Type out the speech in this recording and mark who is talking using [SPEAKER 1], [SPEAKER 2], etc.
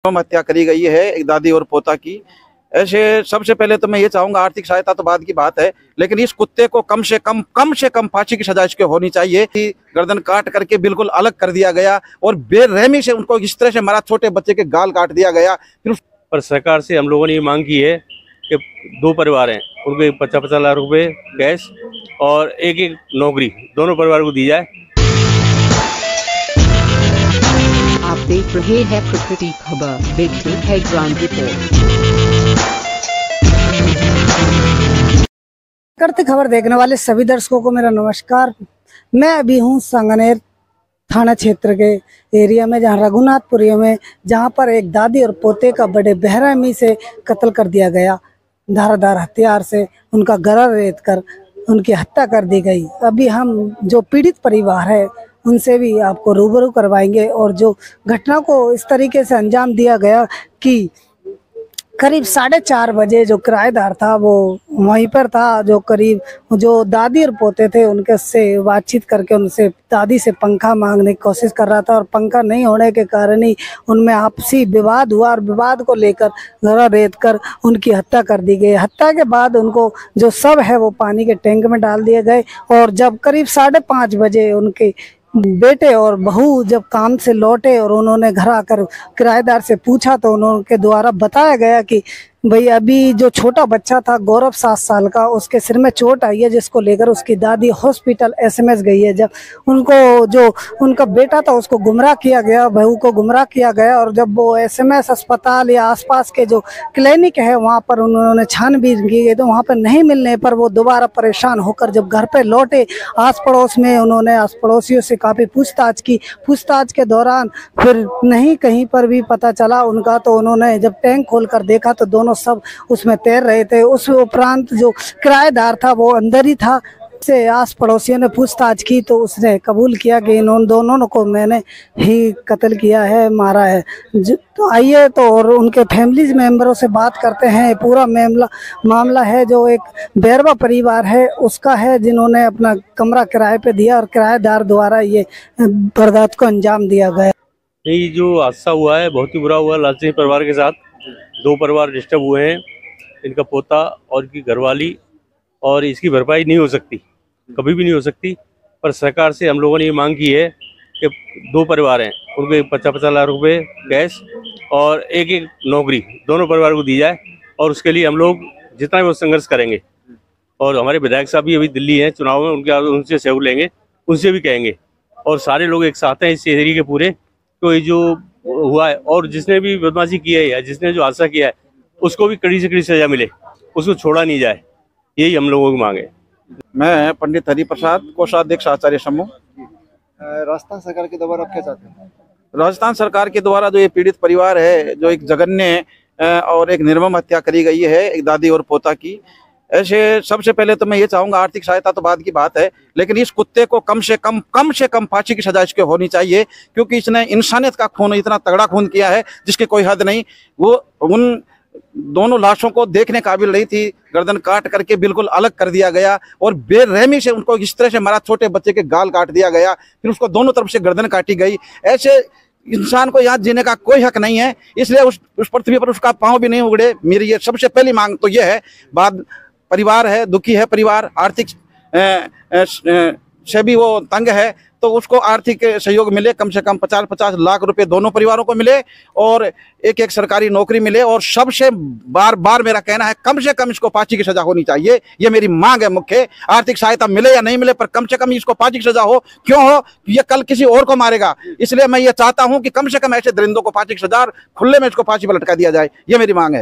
[SPEAKER 1] हत्या करी गई है एक दादी और पोता की। ऐसे सबसे पहले तो मैं ये चाहूंगा, आर्थिक सहायता तो बाद की बात है, लेकिन इस कुत्ते को कम से कम फांसी की सजा इसके होनी चाहिए। गर्दन काट करके बिल्कुल अलग कर दिया गया और बेरहमी से उनको इस तरह से मारा, छोटे बच्चे के गाल काट दिया गया।
[SPEAKER 2] पर सरकार से हम लोगों ने ये मांग की है कि दो परिवार हैं, उनको 50-50 लाख रुपए कैश और एक नौकरी दोनों परिवार को दी जाए।
[SPEAKER 3] आप देख रहे हैं प्रकृति खबर बिग हेडलाइन रिपोर्ट।
[SPEAKER 4] प्रकृति खबर देखने वाले सभी दर्शकों को मेरा नमस्कार। मैं अभी हूँ संगनेर थाना क्षेत्र के एरिया में, जहाँ रघुनाथपुरी में, जहाँ पर एक दादी और पोते का बड़े बेरहमी से कत्ल कर दिया गया। धारदार हथियार से उनका गला रेत कर उनकी हत्या कर दी गई। अभी हम जो पीड़ित परिवार है उनसे भी आपको रूबरू करवाएंगे और जो घटना को इस तरीके से अंजाम दिया गया कि करीब 4:30 बजे जो किराएदार था वो वहीं पर था, जो करीब जो दादी और पोते थे उनके से बातचीत करके उनसे दादी से पंखा मांगने की कोशिश कर रहा था और पंखा नहीं होने के कारण ही उनमें आपसी विवाद हुआ और विवाद को लेकर गला रेत कर उनकी हत्या कर दी गई। हत्या के बाद उनको जो शव है वो पानी के टैंक में डाल दिए गए और जब करीब 5:30 बजे उनके बेटे और बहू जब काम से लौटे और उन्होंने घर आकर किराएदार से पूछा तो उनके द्वारा बताया गया कि भाई अभी जो छोटा बच्चा था गौरव 7 साल का, उसके सिर में चोट आई है, जिसको लेकर उसकी दादी हॉस्पिटल एसएमएस गई है। जब उनको जो उनका बेटा था उसको गुमराह किया गया, बहू को गुमराह किया गया और जब वो एसएमएस अस्पताल या आसपास के जो क्लिनिक है वहाँ पर उन्होंने छानबीन की गई तो वहाँ पर नहीं मिलने पर वो दोबारा परेशान होकर जब घर पर लौटे, आस पड़ोस में उन्होंने आस पड़ोसियों से काफ़ी पूछताछ की। पूछताछ के दौरान फिर नहीं कहीं पर भी पता चला उनका, तो उन्होंने जब टैंक खोल कर देखा तो दोनों सब उसमें तैर रहे थे। उस उपरांत जो किराएदार था वो अंदर ही था। से आस पड़ोसियों ने पूछताछ की तो उसने कबूल किया कि इन दोनों को मैंने ही कत्ल किया है, मारा है। तो आइए तो और उनके फैमिली मेंबरों से बात करते हैं। पूरा मामला है जो एक बैरवा परिवार है उसका है, जिन्होंने अपना कमरा किराए पे दिया और किराएदार द्वारा ये वारदात को अंजाम दिया गया।
[SPEAKER 2] ये जो हादसा हुआ है बहुत ही बुरा हुआ लालची परिवार के साथ। 2 परिवार डिस्टर्ब हुए हैं, इनका पोता और इनकी घरवाली, और इसकी भरपाई नहीं हो सकती, कभी भी नहीं हो सकती। पर सरकार से हम लोगों ने ये मांग की है कि 2 परिवार हैं, उनको 50-50 लाख रुपए कैश और एक नौकरी दोनों परिवार को दी जाए और उसके लिए हम लोग जितना भी वो संघर्ष करेंगे। और हमारे विधायक साहब भी अभी दिल्ली हैं चुनाव में, उनसे सहयोग लेंगे, उनसे भी कहेंगे और सारे लोग एक साथ हैं इस एरिया के पूरे। तो ये जो हुआ है और जिसने भी बदमाशी की है या जिसने जो हादसा किया है उसको भी कड़ी से कड़ी सजा मिले, उसको छोड़ा नहीं जाए, यही हम लोगों की मांग है।
[SPEAKER 1] मैं पंडित हरिप्रसाद, कोषाध्यक्ष आचार्य समूह।
[SPEAKER 5] राजस्थान सरकार के द्वारा आप क्या चाहते हैं?
[SPEAKER 1] राजस्थान सरकार के द्वारा जो ये पीड़ित परिवार है, जो एक जघन्य और एक निर्मम हत्या करी गई है एक दादी और पोता की। ऐसे सबसे पहले तो मैं ये चाहूंगा, आर्थिक सहायता तो बाद की बात है, लेकिन इस कुत्ते को कम से कम फांसी की सजा इसके होनी चाहिए, क्योंकि इसने इंसानियत का खून, इतना तगड़ा खून किया है जिसकी कोई हद नहीं। वो उन दोनों लाशों को देखने काबिल नहीं थी, गर्दन काट करके बिल्कुल अलग कर दिया गया और बेरहमी से उनको इस तरह से मारा, छोटे बच्चे के गाल काट दिया गया, फिर उसको दोनों तरफ से गर्दन काटी गई। ऐसे इंसान को यहाँ जीने का कोई हक नहीं है, इसलिए उस पृथ्वी पर उसका पांव भी नहीं उगड़े। मेरी ये सबसे पहली मांग तो ये है। बाद परिवार है, दुखी है परिवार, आर्थिक से भी वो तंग है, तो उसको आर्थिक सहयोग मिले, कम से कम 50-50 लाख रुपए दोनों परिवारों को मिले और एक सरकारी नौकरी मिले। और सबसे बार मेरा कहना है, कम से कम इसको फांसी की सजा होनी चाहिए, ये मेरी मांग है मुख्य। आर्थिक सहायता मिले या नहीं मिले, पर कम से कम इसको फांसी की सजा हो। क्यों हो? ये कल किसी और को मारेगा, इसलिए मैं ये चाहता हूं कि कम से कम ऐसे दरिंदों को फांसी की सजा, खुले में इसको फांसी पर लटका दिया जाए, ये मेरी मांग है।